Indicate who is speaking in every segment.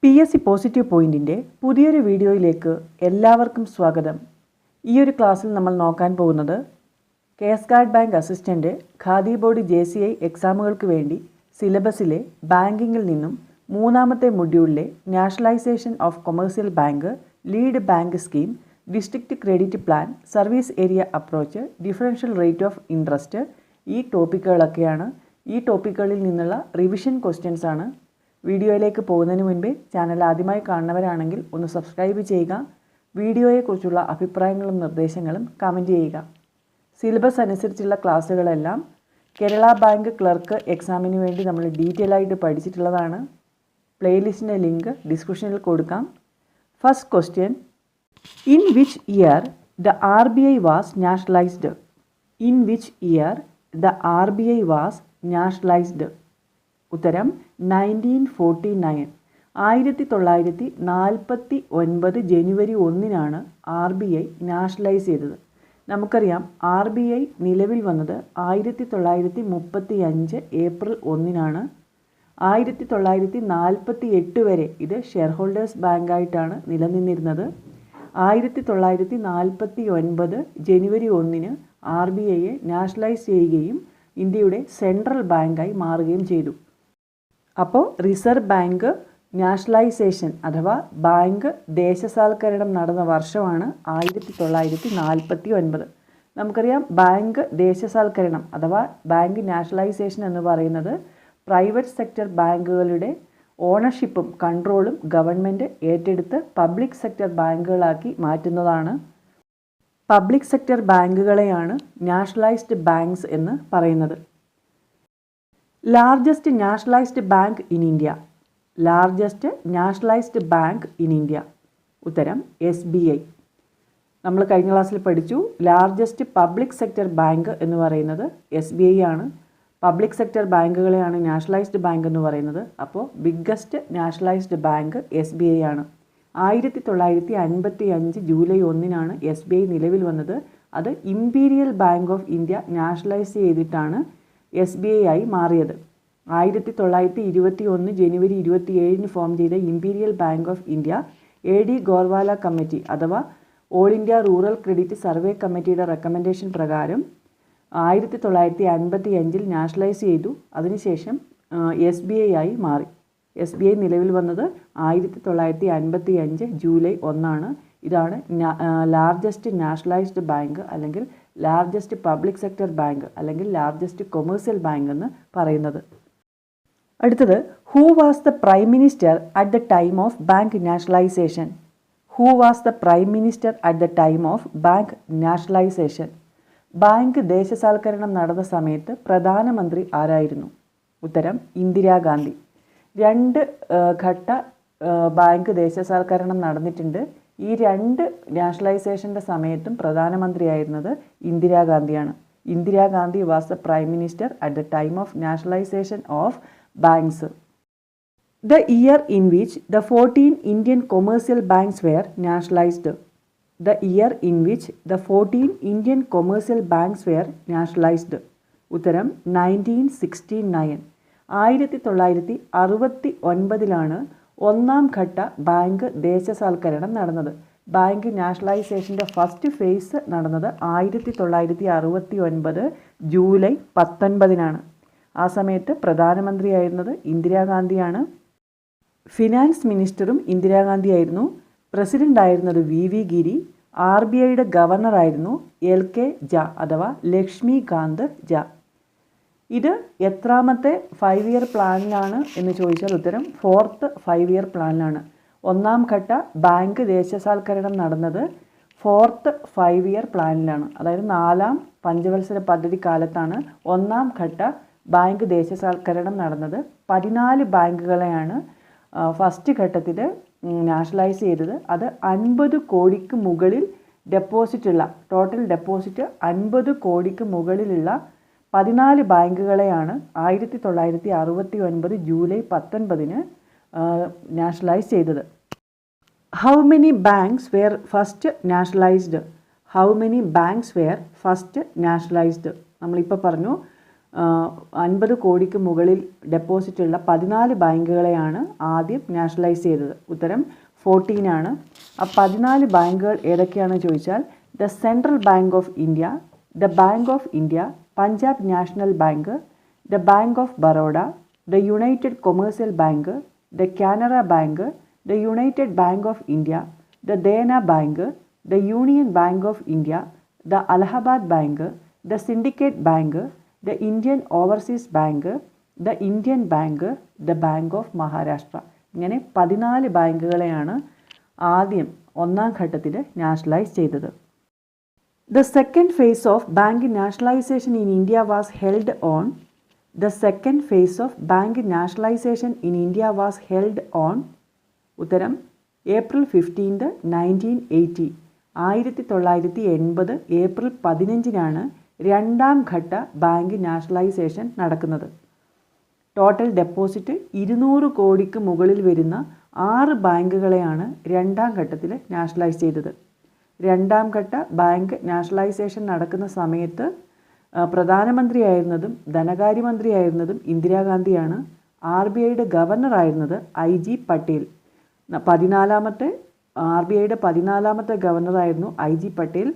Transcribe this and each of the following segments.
Speaker 1: PSC positive പോയിന്റിൻ്റെ പുതിയൊരു വീഡിയോയിലേക്ക് എല്ലാവർക്കും സ്വാഗതം. ഈ ഒരു ക്ലാസ്സിൽ നമ്മൾ നോക്കാൻ പോകുന്നത് കേസ് ഗാർഡ് bank assistant Khadi board JCI എക്സാമുകൾക്ക് വേണ്ടി സിലബസിലെ ബാങ്കിങ്ങിൽ നിന്നും മൂന്നാമത്തെ മൊഡ്യൂളിലെ nationalisation of commercial bank, lead bank scheme, district credit plan, service area approach, differential rate of interest, ഈ ടോപ്പിക്കുകളൊക്കെയാണ്. ഈ ടോപ്പിക്കുകളിൽ നിന്നുള്ള റിവിഷൻ ക്വസ്റ്റ്യൻസ് ആണ്. വീഡിയോയിലേക്ക് പോകുന്നതിന് മുൻപേ ചാനൽ ആദ്യമായി കാണുന്നവരാണെങ്കിൽ ഒന്ന് സബ്സ്ക്രൈബ് ചെയ്യുക. വീഡിയോയെക്കുറിച്ചുള്ള അഭിപ്രായങ്ങളും നിർദ്ദേശങ്ങളും കമൻറ്റ് ചെയ്യുക. സിലബസ് അനുസരിച്ചുള്ള ക്ലാസ്സുകളെല്ലാം കേരള ബാങ്ക് ക്ലർക്ക് എക്സാമിന് വേണ്ടി നമ്മൾ ഡീറ്റെയിൽ ആയിട്ട് പഠിച്ചിട്ടുള്ളതാണ്. പ്ലേലിസ്റ്റിൻ്റെ ലിങ്ക് ഡിസ്ക്രിപ്ഷനിൽ കൊടുക്കാം. First question: in which year the RBI was nationalised? In which year the RBI was nationalised? ഉത്തരം 1949. 1949 ജനുവരി 1 RBI നാഷണലൈസ് ചെയ്തത്. നമുക്കറിയാം RBI നിലവിൽ വന്നത് 1935 ഏപ്രിൽ 1. 1948 വരെ ഇത് ഷെയർ ഹോൾഡേഴ്സ് ബാങ്കായിട്ടാണ് നിലനിന്നിരുന്നത്. 1949 ജനുവരി 1 RBIയെ നാഷണലൈസ് ചെയ്യുകയും ഇന്ത്യയുടെ സെൻട്രൽ ബാങ്കായി മാറുകയും ചെയ്തു. അപ്പോൾ റിസർവ് ബാങ്ക് നാഷണലൈസേഷൻ അഥവാ ബാങ്ക് ദേശസാൽക്കരണം നടന്ന വർഷമാണ് 1949. നമുക്കറിയാം ബാങ്ക് ദേശസാൽക്കരണം അഥവാ ബാങ്ക് നാഷണലൈസേഷൻ എന്ന് പറയുന്നത് പ്രൈവറ്റ് സെക്ടർ ബാങ്കുകളുടെ ഓണർഷിപ്പും കൺട്രോളും ഗവൺമെൻറ് ഏറ്റെടുത്ത് പബ്ലിക് സെക്ടർ ബാങ്കുകളാക്കി മാറ്റുന്നതാണ്. പബ്ലിക് സെക്ടർ ബാങ്കുകളെയാണ് നാഷണലൈസ്ഡ് ബാങ്ക്സ് എന്ന് പറയുന്നത്. Largest nationalised bank in India. Largest nationalised bank in India. ഉത്തരം SBI. നമ്മൾ കഴിഞ്ഞ ക്ലാസ്സിൽ പഠിച്ചു. ലാർജസ്റ്റ് പബ്ലിക് സെക്ടർ ബാങ്ക് എന്ന് പറയുന്നത് SBI ആണ്. പബ്ലിക് സെക്ടർ ബാങ്കുകളെയാണ് നാഷണലൈസ്ഡ് ബാങ്ക് എന്ന് പറയുന്നത്. അപ്പോൾ ബിഗ്ഗസ്റ്റ് നാഷണലൈസ്ഡ് ബാങ്ക് SBI ആണ്. 1955 ജൂലൈ 1 SBI നിലവിൽ വന്നത്. അത് Imperial Bank of India nationalise ചെയ്തിട്ടാണ് SBI ആയി മാറിയത്. 1921 ജനുവരി 27 ഫോം ചെയ്ത Imperial Bank of India AD Gorwala committee അഥവാ all India rural credit survey കമ്മിറ്റിയുടെ റെക്കമെൻഡേഷൻ പ്രകാരം 1955 നാഷണലൈസ് ചെയ്തു. അതിനുശേഷം SBI ആയി മാറി. SBI നിലവിൽ വന്നത് 1955 ജൂലൈ 1. ഇതാണ് ലാർജസ്റ്റ് നാഷണലൈസ്ഡ് ബാങ്ക് അല്ലെങ്കിൽ ലാർജസ്റ്റ് പബ്ലിക് സെക്ടർ ബാങ്ക് അല്ലെങ്കിൽ ലാർജസ്റ്റ് കൊമേഴ്സ്യൽ ബാങ്ക് എന്ന് പറയുന്നത്. അടുത്തത്: who was the prime minister at the time of bank nationalisation? Who was the prime minister at the time of bank nationalisation? Bank ദേശസാൽക്കരണം നടന്ന സമയത്ത് പ്രധാനമന്ത്രി ആരായിരുന്നു? ഉത്തരം ഇന്ദിരാഗാന്ധി. 2 ഘട്ട ബാങ്ക് ദേശസാൽക്കരണം നടന്നിട്ടുണ്ട്. ഈ 2 നാഷണലൈസേഷൻ്റെ സമയത്തും പ്രധാനമന്ത്രിയായിരുന്നത് ഇന്ദിരാഗാന്ധിയാണ്. Indira Gandhi was the prime minister at the time of nationalisation of banks. The year in which the 14 Indian commercial banks were nationalised. The year in which the 14 Indian commercial banks were nationalised. ഉത്തരം 1969. 1969 ഒന്നാം ഘട്ട bank ദേശസാൽക്കരണം നടന്നത്. Bank നാഷണലൈസേഷൻ്റെ first phase നടന്നത് 1969 ജൂലൈ 19. ആ സമയത്ത് പ്രധാനമന്ത്രിയായിരുന്നത് ഇന്ദിരാഗാന്ധിയാണ്. Finance മിനിസ്റ്ററും ഇന്ദിരാഗാന്ധിയായിരുന്നു. President ആയിരുന്നത് VV ഗിരി. RBIയുടെ ഗവർണറായിരുന്നു LK ജ അഥവാ ലക്ഷ്മികാന്ത് ജ. ഇത് എത്രാമത്തെ 5 ഇയർ പ്ലാനിലാണ് എന്ന് ചോദിച്ചാൽ ഉത്തരം 4th 5 ഇയർ പ്ലാനിലാണ്. ഒന്നാം ഘട്ട ബാങ്ക് ദേശസാൽക്കരണം നടന്നത് 4th 5 ഇയർ പ്ലാനിലാണ്. അതായത് 4ാം പഞ്ചവത്സര പദ്ധതി കാലത്താണ് ഒന്നാം ഘട്ട ബാങ്ക് ദേശസാൽക്കരണം നടന്നത്. 14 ബാങ്കുകളെയാണ് ഫസ്റ്റ് ഘട്ടത്തിൽ നാഷണലൈസ് ചെയ്തത്. അത് 50 കോടിക്ക് മുകളിൽ ഡെപ്പോസിറ്റുള്ള ടോട്ടൽ ഡെപ്പോസിറ്റ് 50 കോടിക്ക് മുകളിലുള്ള 14 ബാങ്കുകളെയാണ് 1969 ജൂലൈ 19 നാഷണലൈസ് ചെയ്തത്. How many banks were first nationalised? How many banks were first nationalised? നമ്മളിപ്പോൾ പറഞ്ഞു 50 കോടിക്ക് മുകളിൽ ഡെപ്പോസിറ്റുള്ള 14 ബാങ്കുകളെയാണ് ആദ്യം നാഷണലൈസ് ചെയ്തത്. ഉത്തരം 14 ആണ്. ആ 14 ബാങ്കുകൾ ഏതൊക്കെയാണെന്ന് ചോദിച്ചാൽ the central bank of India, the bank of India, Punjab national bank, the bank of Baroda, the United commercial bank, the Canara bank, the United Bank of India, the Dena bank, the union bank of India, the Allahabad bank, the syndicate bank, the Indian overseas bank, the Indian bank, the bank of Maharashtra. ഇങ്ങനെ 14 ബാങ്കുകളെയാണ് ആദ്യം ഒന്നാം ഘട്ടത്തിൽ nationalise ചെയ്തത്. The second phase of bank nationalization in India was held on ഉത്തരം April 15, 1980. 1980 April 15 രണ്ടാം ഘട്ട bank nationalisation നടക്കുന്നത്. Total deposit 200 കോടിക്ക് മുകളിൽ വരുന്ന 6 ബാങ്കുകളെയാണ് രണ്ടാം ഘട്ടത്തിൽ നാഷണലൈസ് ചെയ്തത്. രണ്ടാം ഘട്ട ബാങ്ക് നാഷണലൈസേഷൻ നടക്കുന്ന സമയത്ത് പ്രധാനമന്ത്രിയായിരുന്നതും ധനകാര്യമന്ത്രിയായിരുന്നതും ഇന്ദിരാഗാന്ധിയാണ്. RBIയുടെ ഗവർണറായിരുന്നത് IG പട്ടേൽ. 14ാമത്തെ RBIയുടെ 14ാമത്തെ ഗവർണറായിരുന്നു IG പട്ടേൽ.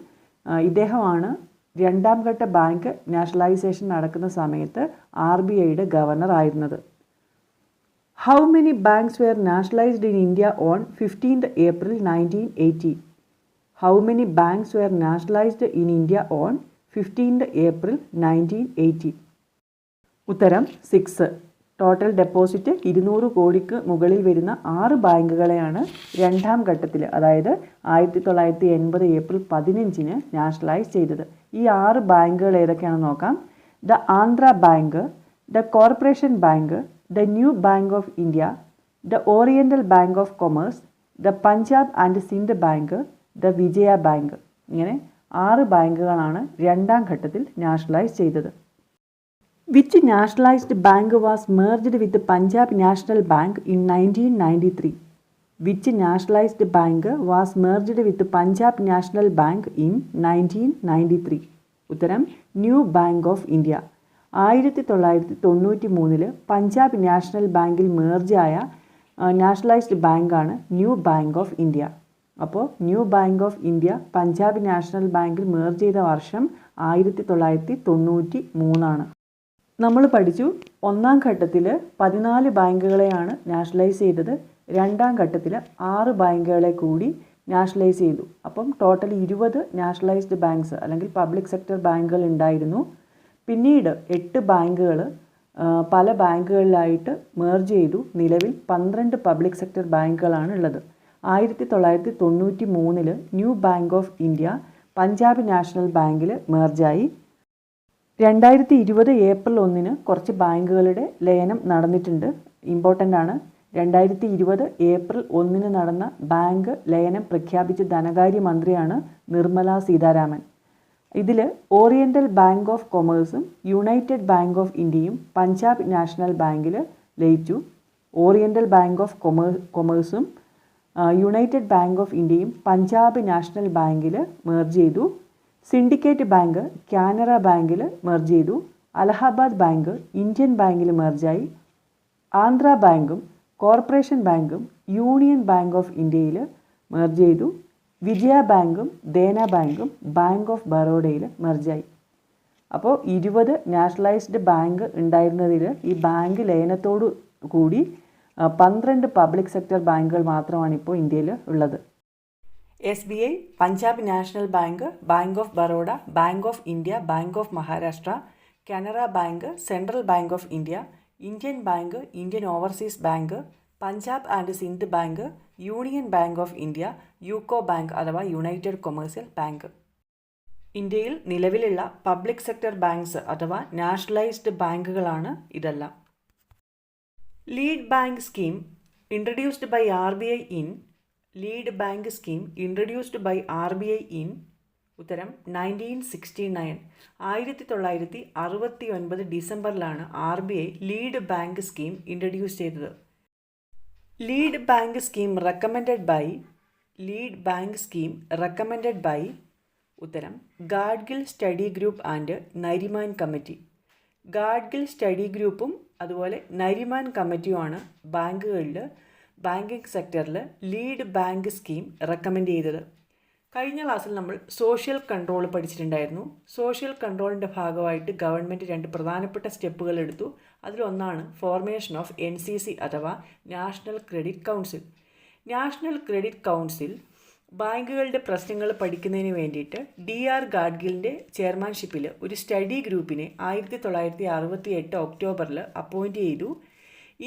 Speaker 1: ഇദ്ദേഹമാണ് രണ്ടാം ഘട്ട ബാങ്ക് നാഷണലൈസേഷൻ നടക്കുന്ന സമയത്ത് RBIയുടെ ഗവർണർ ആയിരുന്നത്. How many banks were nationalised in India on 15th April 1980? How many banks were nationalized in India on 15th April 1980? ഉത്തരം 6. ടോട്ടൽ ഡെപ്പോസിറ്റ് 200 കോടിക്ക് മുകളിൽ വരുന്ന 6 ബാങ്കുകളെയാണ് രണ്ടാം ഘട്ടത്തിൽ, അതായത് 1980 ഏപ്രിൽ 15 നാഷണലൈസ് ചെയ്തത്. ഈ 6 ബാങ്കുകൾ ഏതൊക്കെയാണെന്ന് നോക്കാം. The Andhra bank, the corporation bank, the new Bank of India, the oriental Bank of commerce, the Punjab and Sind bank, the Vijaya bank. ഇങ്ങനെ 6 ബാങ്കുകളാണ് രണ്ടാം ഘട്ടത്തിൽ നാഷണലൈസ് ചെയ്തത്. Which nationalised bank was merged with Punjab national bank in 1993? Which nationalised bank was merged with Punjab national bank in 1993? ഉത്തരം new Bank of India. 1993 Punjab National ബാങ്കിൽ മെർജായ nationalised ബാങ്കാണ് new Bank of India. അപ്പോൾ New Bank of India Punjab National ബാങ്കിൽ merge ചെയ്ത വർഷം 1993. നമ്മൾ പഠിച്ചു ഒന്നാം ഘട്ടത്തിൽ 14 ബാങ്കുകളെയാണ് നാഷണലൈസ് ചെയ്തത്. രണ്ടാം ഘട്ടത്തിൽ 6 ബാങ്കുകളെ കൂടി നാഷണലൈസ് ചെയ്തു. അപ്പം ടോട്ടൽ 20 നാഷണലൈസ്ഡ് ബാങ്ക്സ് അല്ലെങ്കിൽ പബ്ലിക് സെക്ടർ ബാങ്കുകൾ ഉണ്ടായിരുന്നു. പിന്നീട് 8 ബാങ്കുകൾ പല ബാങ്കുകളിലായിട്ട് മെർജ് ചെയ്തു. നിലവിൽ 12 പബ്ലിക് സെക്ടർ ബാങ്കുകളാണ് ഉള്ളത്. 1993 new Bank of India Punjab National ബാങ്കിൽ മെർജായി. 2020 ഏപ്രിൽ 1 കുറച്ച് ബാങ്കുകളുടെ ലയനം നടന്നിട്ടുണ്ട്. ഇമ്പോർട്ടൻ്റ് ആണ്. 2020 ഏപ്രിൽ 1 നടന്ന ബാങ്ക് ലയനം പ്രഖ്യാപിച്ച ധനകാര്യമന്ത്രിയാണ് നിർമ്മല സീതാരാമൻ. ഇതിൽ ഓറിയൻ്റൽ ബാങ്ക് ഓഫ് കൊമേഴ്സും യുണൈറ്റഡ് ബാങ്ക് ഓഫ് ഇന്ത്യയും പഞ്ചാബ് നാഷണൽ ബാങ്കിൽ ലയിച്ചു. ഓറിയൻ്റൽ ബാങ്ക് ഓഫ് കൊമേഴ്സും യുണൈറ്റഡ് ബാങ്ക് ഓഫ് ഇന്ത്യയും പഞ്ചാബ് നാഷണൽ ബാങ്കിൽ മെർജ് ചെയ്തു. സിൻഡിക്കേറ്റ് ബാങ്ക് കാനറ ബാങ്കിൽ മെർജ് ചെയ്തു. അലഹബാദ് ബാങ്ക് ഇന്ത്യൻ ബാങ്കിൽ മെർജായി. ആന്ധ്ര ബാങ്കും കോർപ്പറേഷൻ ബാങ്കും യൂണിയൻ ബാങ്ക് ഓഫ് ഇന്ത്യയിൽ മെർജ് ചെയ്തു. വിജയ ബാങ്കും ദേന ബാങ്കും ബാങ്ക് ഓഫ് ബറോഡയിൽ മെർജായി. അപ്പോൾ 20 നാഷണലൈസ്ഡ് ബാങ്ക് ഉണ്ടായിരുന്നതിൽ ഈ ബാങ്ക് ലയനത്തോടു കൂടി 12 പബ്ലിക് സെക്ടർ ബാങ്കുകൾ മാത്രമാണ് ഇപ്പോൾ ഇന്ത്യയിൽ ഉള്ളത്. SBI, Punjab national bank, bank of Baroda, bank of India, bank of Maharashtra, Canara bank, central bank of India, Indian bank, Indian overseas bank, Punjab and Sind bank, union bank of India, UCO bank അഥവാ united commercial bank. ഇന്ത്യയിൽ നിലവിലുള്ള public sector banks അഥവാ nationalised ബാങ്കുകളാണ് ഇതെല്ലാം. Lead bank scheme introduced by RBI in lead bank scheme introduced by RBI in ഉത്തരം 1969. 1969 ഡിസംബറിലാണ് RBI lead bank scheme introduce ചെയ്തത്. Lead bank scheme recommended by ഉത്തരം Gadgil study group and Nariman committee. Gadgil study ഗ്രൂപ്പും അതുപോലെ നരിമാൻ കമ്മിറ്റിയുമാണ് ബാങ്കിങ് സെക്ടറിൽ ലീഡ് ബാങ്ക് സ്കീം റെക്കമെൻഡ് ചെയ്തത്. കഴിഞ്ഞ ക്ലാസ്സിൽ നമ്മൾ സോഷ്യൽ കൺട്രോൾ പഠിച്ചിട്ടുണ്ടായിരുന്നു. സോഷ്യൽ കൺട്രോളിൻ്റെ ഭാഗമായിട്ട് ഗവൺമെൻറ് 2 പ്രധാനപ്പെട്ട സ്റ്റെപ്പുകൾ എടുത്തു. അതിലൊന്നാണ് ഫോർമേഷൻ ഓഫ് NCC അഥവാ national credit council. National credit council ബാങ്കുകളുടെ പ്രശ്നങ്ങൾ പഠിക്കുന്നതിന് വേണ്ടിയിട്ട് DR ഗാഡ്ഗിലിൻ്റെ ചെയർമാൻഷിപ്പിൽ ഒരു സ്റ്റഡി ഗ്രൂപ്പിനെ 1968 ഒക്ടോബറിൽ അപ്പോയിൻ്റ് ചെയ്തു.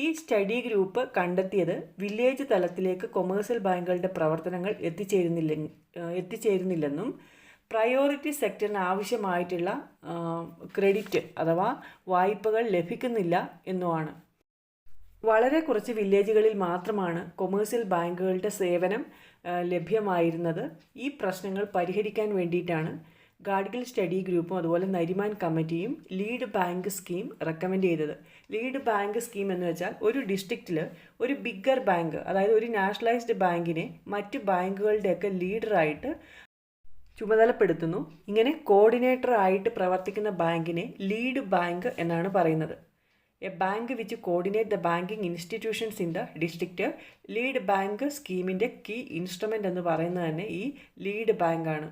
Speaker 1: ഈ സ്റ്റഡി ഗ്രൂപ്പ് കണ്ടെത്തിയത് വില്ലേജ് തലത്തിലേക്ക് കൊമേഴ്സ്യൽ ബാങ്കുകളുടെ പ്രവർത്തനങ്ങൾ എത്തിച്ചേരുന്നില്ലെന്നും പ്രയോറിറ്റി സെക്ടറിന് ആവശ്യമായിട്ടുള്ള ക്രെഡിറ്റ് അഥവാ വായ്പകൾ ലഭിക്കുന്നില്ല എന്നുമാണ്. വളരെ കുറച്ച് വില്ലേജുകളിൽ മാത്രമാണ് കൊമേഴ്സ്യൽ ബാങ്കുകളുടെ സേവനം ലഭ്യമായിരുന്നത്. ഈ പ്രശ്നങ്ങൾ പരിഹരിക്കാൻ വേണ്ടിയിട്ടാണ് ഗാഡ്ഗിൽ സ്റ്റഡി ഗ്രൂപ്പും അതുപോലെ നരിമാൻ കമ്മിറ്റിയും ലീഡ് ബാങ്ക് സ്കീം റെക്കമെൻഡ് ചെയ്തത്. ലീഡ് ബാങ്ക് സ്കീം എന്ന് വെച്ചാൽ ഒരു ഡിസ്ട്രിക്റ്റിൽ ഒരു ബിഗ്ഗർ ബാങ്ക്, അതായത് ഒരു നാഷണലൈസ്ഡ് ബാങ്കിനെ മറ്റ് ബാങ്കുകളുടെയൊക്കെ ലീഡറായിട്ട് ചുമതലപ്പെടുത്തുന്നു. ഇങ്ങനെ കോർഡിനേറ്റർ ആയിട്ട് പ്രവർത്തിക്കുന്ന ബാങ്കിനെ ലീഡ് ബാങ്ക് എന്നാണ് പറയുന്നത്. A bank which coordinate the banking institutions in the district. Lead bank സ്കീമിൻ്റെ കീ ഇൻസ്ട്രുമെൻ്റ് എന്ന് പറയുന്നത് തന്നെ ഈ ലീഡ് ബാങ്കാണ്.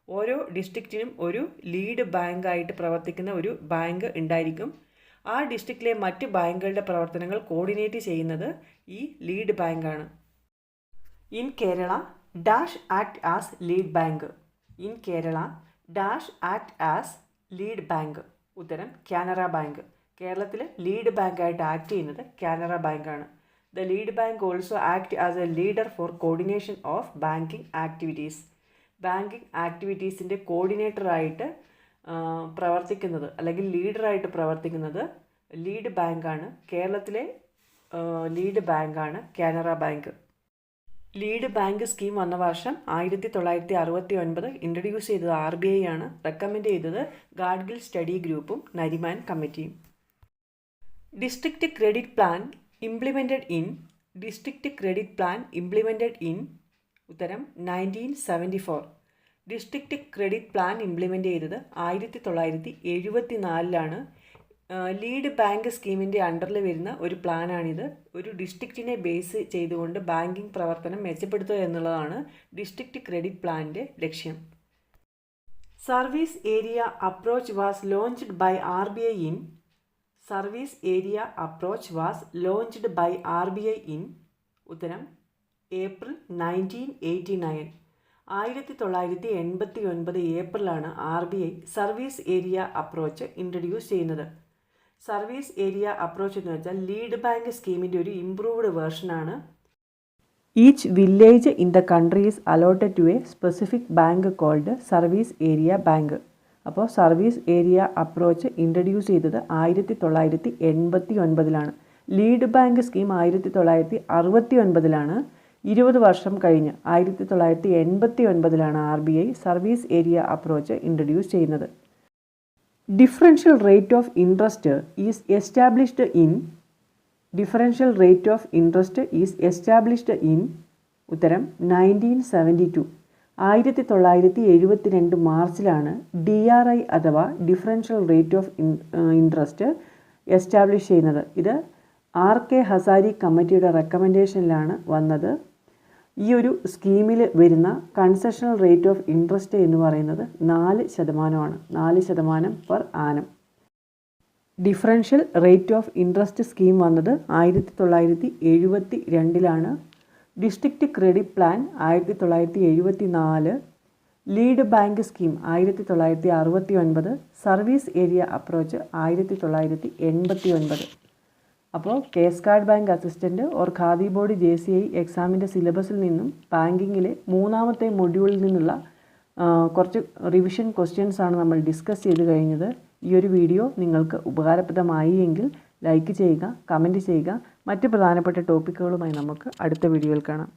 Speaker 1: ഓരോ ഡിസ്ട്രിക്റ്റിനും ഒരു ലീഡ് ബാങ്കായിട്ട് പ്രവർത്തിക്കുന്ന ഒരു ബാങ്ക് ഉണ്ടായിരിക്കും. ആ ഡിസ്ട്രിക്റ്റിലെ മറ്റ് ബാങ്കുകളുടെ പ്രവർത്തനങ്ങൾ കോർഡിനേറ്റ് ചെയ്യുന്നത് ഈ ലീഡ് ബാങ്കാണ്. In Kerala dash act as lead bank. In Kerala dash act as lead bank. ഉത്തരം കാനറ ബാങ്ക്. കേരളത്തിൽ ലീഡ് ബാങ്കായിട്ട് ആക്ട് ചെയ്യുന്നത് കാനറ ബാങ്കാണ്. The lead bank also act as a leader for coordination of banking activities. Banking ആക്ടിവിറ്റീസിൻ്റെ കോർഡിനേറ്ററായിട്ട് പ്രവർത്തിക്കുന്നത് അല്ലെങ്കിൽ ലീഡറായിട്ട് പ്രവർത്തിക്കുന്നത് ലീഡ് ബാങ്കാണ്. കേരളത്തിലെ ലീഡ് ബാങ്കാണ് Canara bank. Lead bank scheme വന്ന വർഷം 1969 ഇൻട്രൊഡ്യൂസ് ചെയ്തത് RBI ആണ്. റെക്കമെൻഡ് ചെയ്തത് ഗാഡ്ഗിൽ സ്റ്റഡി ഗ്രൂപ്പും നരിമാൻ കമ്മിറ്റിയും. District credit plan implemented in ഉത്തരം 1974. ഡിസ്ട്രിക്റ്റ് ക്രെഡിറ്റ് പ്ലാൻ ഇംപ്ലിമെൻ്റ് ചെയ്തത് 1974 ലീഡ് ബാങ്ക് സ്കീമിൻ്റെ അണ്ടറിൽ വരുന്ന ഒരു പ്ലാനാണിത്. ഒരു ഡിസ്ട്രിക്റ്റിനെ ബേസ് ചെയ്തുകൊണ്ട് ബാങ്കിങ് പ്രവർത്തനം മെച്ചപ്പെടുത്തുക എന്നുള്ളതാണ് ഡിസ്ട്രിക്റ്റ് ക്രെഡിറ്റ് പ്ലാനിൻ്റെ ലക്ഷ്യം. Service area approach was launched by RBI in ഉത്തരം ഏപ്രിൽ 1989. 1989 ഏപ്രിലാണ് RBI service area approach introduce ചെയ്യുന്നത്. സർവീസ് ഏരിയ അപ്രോച്ച് എന്ന് വെച്ചാൽ ലീഡ് ബാങ്ക് സ്കീമിൻ്റെ ഒരു ഇംപ്രൂവ്ഡ് വേർഷനാണ്. Each village in the country is allotted to a specific bank called service area bank. അപ്പോൾ service area approach introduce ചെയ്തത് 1989. Lead bank scheme 1969. 20 വർഷം കഴിഞ്ഞ് 1989 RBI service area approach introduce ചെയ്യുന്നത്. Differential rate of interest is established in ഉത്തരം 1972. 1972 മാർച്ചിലാണ് DRI അഥവാ differential rate of interest establish ചെയ്യുന്നത്. ഇത് RK ഹസാരി കമ്മിറ്റിയുടെ റെക്കമെൻഡേഷനിലാണ് വന്നത്. ഈ ഒരു സ്കീമിൽ വരുന്ന കൺസെഷണൽ റേറ്റ് ഓഫ് ഇൻട്രസ്റ്റ് എന്ന് പറയുന്നത് 4%. 4% per annum. Differential rate of interest scheme വന്നത് 1972. District credit plan 1974. Lead bank scheme 1969. Service area approach 1989. അപ്പോൾ case card bank assistant or khadi board JCI എക്സാമിൻ്റെ സിലബസിൽ നിന്നും ബാങ്കിങ്ങിലെ 3ാമത്തെ മൊഡ്യൂളിൽ നിന്നുള്ള കുറച്ച് റിവിഷൻ ക്വസ്റ്റ്യൻസ് ആണ് നമ്മൾ ഡിസ്കസ് ചെയ്ത് കഴിഞ്ഞത്. ഈ ഒരു വീഡിയോ നിങ്ങൾക്ക് ഉപകാരപ്രദമായി എങ്കിൽ ലൈക്ക് ചെയ്യുക, കമൻറ്റ് ചെയ്യുക. മറ്റ് പ്രധാനപ്പെട്ട ടോപ്പിക്കുകളുമായി നമുക്ക് അടുത്ത വീഡിയോയിൽ കാണാം.